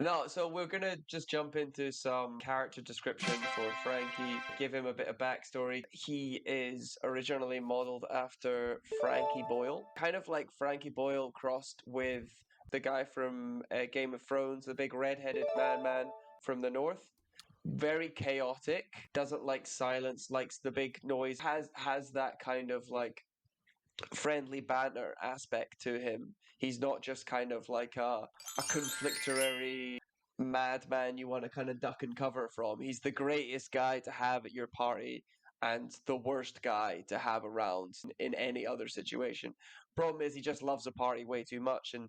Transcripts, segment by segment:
No, so we're gonna just jump into some character description for Frankie, give him a bit of backstory. He is originally modeled after Frankie Boyle, kind of like Frankie Boyle crossed with the guy from Game of Thrones, the big red-headed man from the north. Very chaotic, doesn't like silence, likes the big noise, has that kind of like friendly banter aspect to him. He's not just kind of like a conflictory madman you want to kind of duck and cover from. He's the greatest guy to have at your party and the worst guy to have around in any other situation. Problem is, he just loves a party way too much. And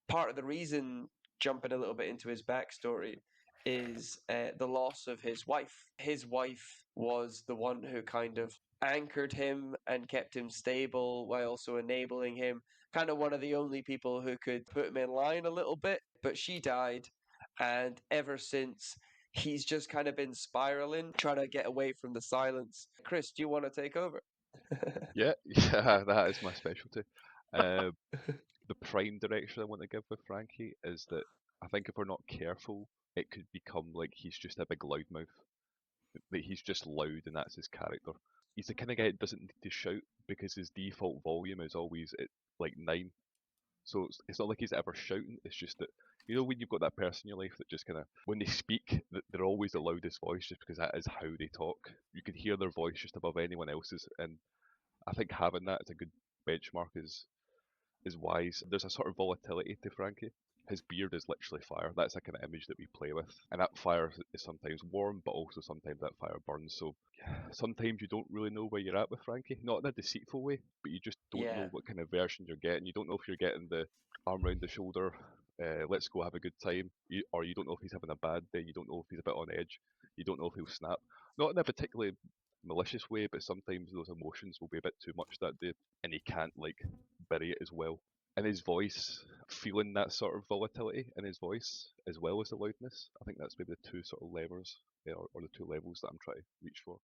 part of the reason, jumping a little bit into his backstory, is the loss of his wife. His wife was the one who kind of anchored him and kept him stable while also enabling him. Kind of one of the only people who could put him in line a little bit. But she died, and ever since, he's just kind of been spiraling, trying to get away from the silence. Chris, do you want to take over? Yeah, yeah, that is my specialty. Uh, the prime direction I want to give with Frankie is that I think if we're not careful, it could become like he's just a big loudmouth. That he's just loud and that's his character. He's the kind of guy that doesn't need to shout because his default volume is always at like 9. So it's not like he's ever shouting. It's just that when you've got that person in your life that just kind of when they speak, they're always the loudest voice just because that is how they talk. You can hear their voice just above anyone else's, and I think having that as a good benchmark is wise. There's a sort of volatility to Frankie. His beard is literally fire. That's a kind of image that we play with. And that fire is sometimes warm, but also sometimes that fire burns. So sometimes you don't really know where you're at with Frankie. Not in a deceitful way, but you just don't know Yeah. what kind of version you're getting. You don't know if you're getting the arm round the shoulder, let's go have a good time, or you don't know if he's having a bad day. You don't know if he's a bit on edge. You don't know if he'll snap. Not in a particularly malicious way, but sometimes those emotions will be a bit too much that day, and he can't like bury it as well. And his voice, feeling that sort of volatility in his voice as well as the loudness, I think that's maybe the two sort of levers or the two levels that I'm trying to reach for.